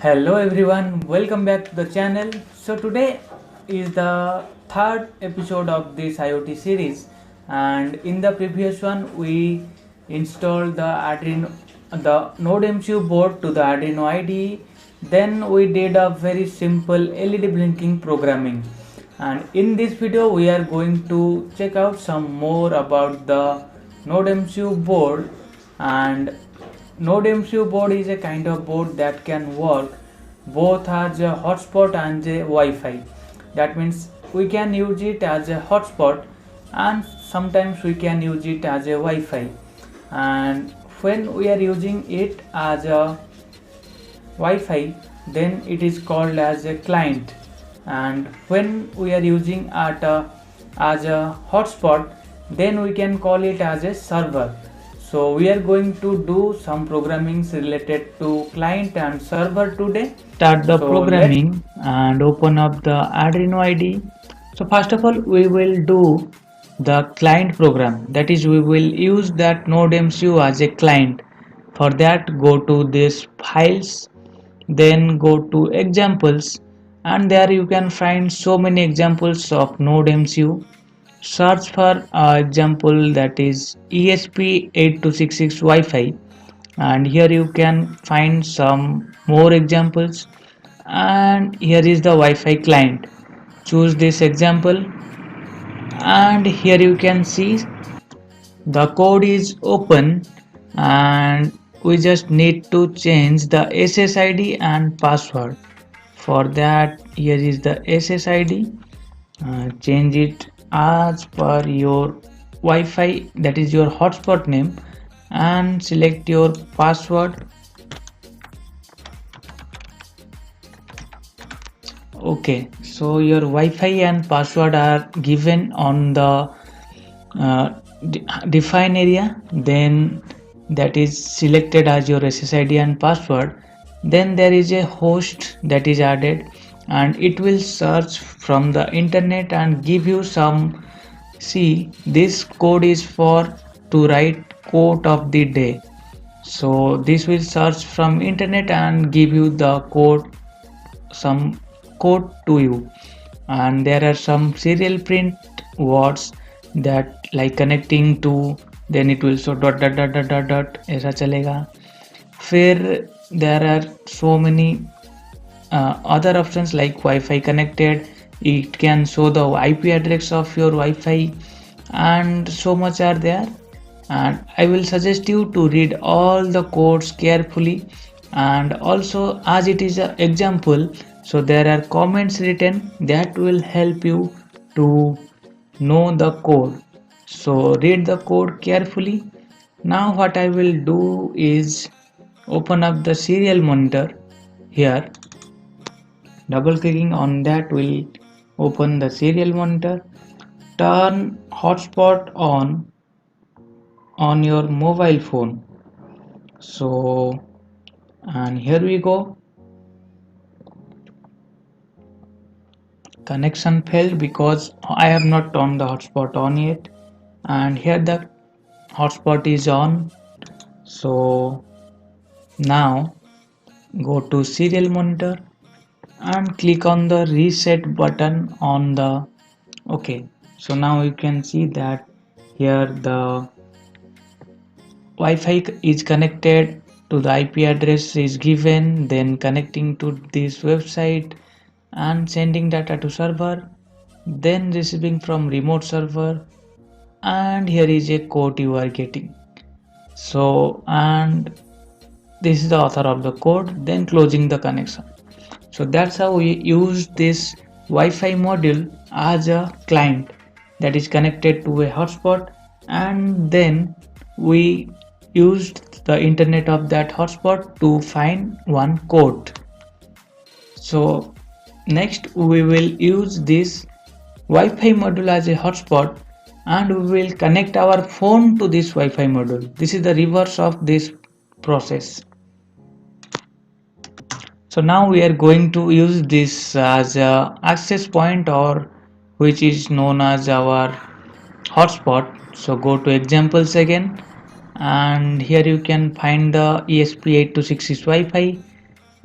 Hello everyone, welcome back to the channel. So today is the third episode of this IoT series, and in the previous one we installed the NodeMCU board to the Arduino IDE. Then we did a very simple LED blinking programming, and in this video we are going to check out some more about the NodeMCU board. And NodeMCU board is a kind of board that can work both as a hotspot and a Wi-Fi. That means we can use it as a hotspot and sometimes we can use it as a Wi-Fi. And when we are using it as a Wi-Fi, then it is called as a client. And when we are using as a hotspot, then we can call it as a server. So we are going to do some programming related to client and server today. Start the programming and open up the Arduino IDE. So first of all, we will do the client program. That is, we will use that NodeMCU as a client. For that, go to this files, then go to examples, and there you can find so many examples of NodeMCU. Search for example, that is ESP8266 Wi-Fi, and here you can find some more examples. And here is the Wi-Fi client. Choose this example, and here you can see the code is open, and we just need to change the SSID and password. For that, here is the SSID. Change it as per your Wi-Fi, that is your hotspot name, and select your password. Okay, so your Wi-Fi and password are given on the define area, then that is selected as your SSID and password. Then there is a host that is added, and it will search from the internet and give you some. See, this code is for to write quote of the day. So this will search from internet and give you the code, some code to you. And there are some serial print words that like connecting to, then it will show dot dot dot dot dot dot ऐसा चलेगा. फिर there are so many other options like Wi-Fi connected. It can show the IP address of your Wi-Fi, and so much are there. And I will suggest you to read all the codes carefully. And also, as it is an example, so there are comments written that will help you to know the code. So read the code carefully. Now what I will do is open up the serial monitor. Here, double clicking on that will open the serial monitor. Turn hotspot on your mobile phone. So, and here we go. Connection failed because I have not turned the hotspot on yet, and here the hotspot is on. So now go to serial monitor and click on the reset button on the OK. So now you can see that here the Wi-Fi is connected to the IP address is given, then connecting to this website and sending data to server, then receiving from remote server, and here is a code you are getting. So, and this is the author of the code, then closing the connection. So that's how we use this Wi-Fi module as a client that is connected to a hotspot, and then we used the internet of that hotspot to find one code. So next we will use this Wi-Fi module as a hotspot, and we will connect our phone to this Wi-Fi module. This is the reverse of this process. So now we are going to use this as a access point, or which is known as our hotspot. So go to examples again, and here you can find the ESP8266 Wi-Fi,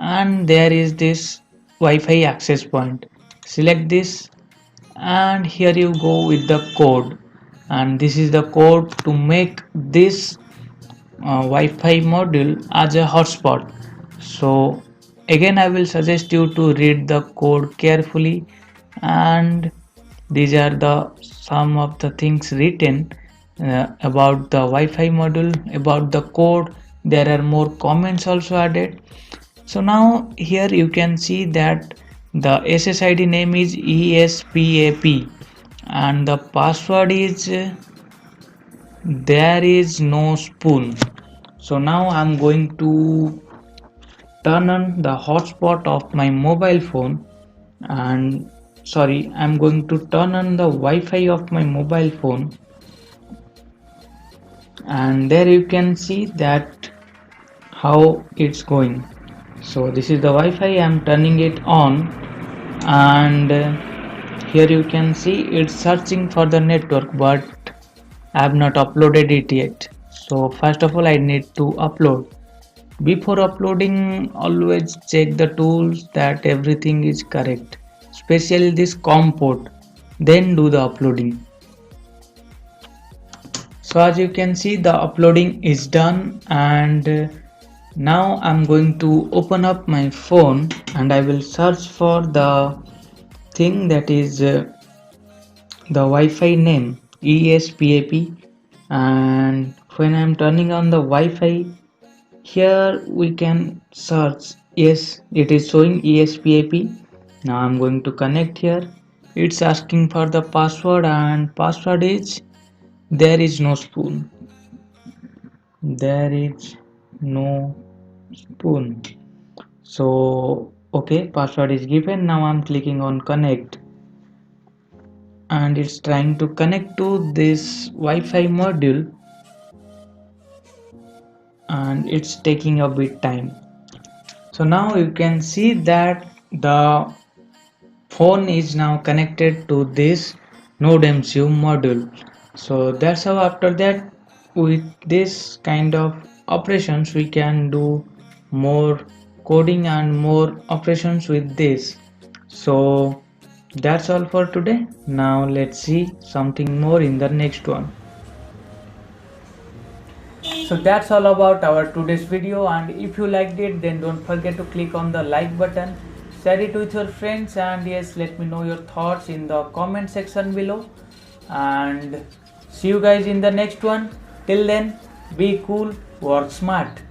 and there is this Wi-Fi access point. Select this and here you go with the code, and this is the code to make this Wi-Fi module as a hotspot. So again I will suggest you to read the code carefully, and these are the some of the things written about the Wi-Fi module, about the code. There are more comments also added. So now here you can see that the SSID name is ESPAP and the password is there is no spoon. So now I'm going to turn on the hotspot of my mobile phone, and sorry, I'm going to turn on the Wi-Fi of my mobile phone, and there you can see that how it's going. So this is the Wi-Fi, I'm turning it on, and here you can see it's searching for the network, but I have not uploaded it yet. So first of all I need to upload. Before uploading, always check the tools that everything is correct, especially this COM port, then do the uploading. So as you can see the uploading is done, and now I'm going to open up my phone and I will search for the thing that is the Wi-Fi name ESPAP, and when I'm turning on the Wi-Fi, here we can search. Yes, it is showing ESPAP. Now I'm going to connect here. It's asking for the password, and password is there is no spoon. There is no spoon. So okay, password is given. Now I'm clicking on connect, and it's trying to connect to this Wi-Fi module, and it's taking a bit time. So now you can see that the phone is now connected to this NodeMCU module. So that's how after that with this kind of operations we can do more coding and more operations with this. So that's all for today. Now let's see something more in the next one. So that's all about our today's video, and if you liked it then don't forget to click on the like button, share it with your friends, and yes, let me know your thoughts in the comment section below, and see you guys in the next one. Till then, be cool, work smart.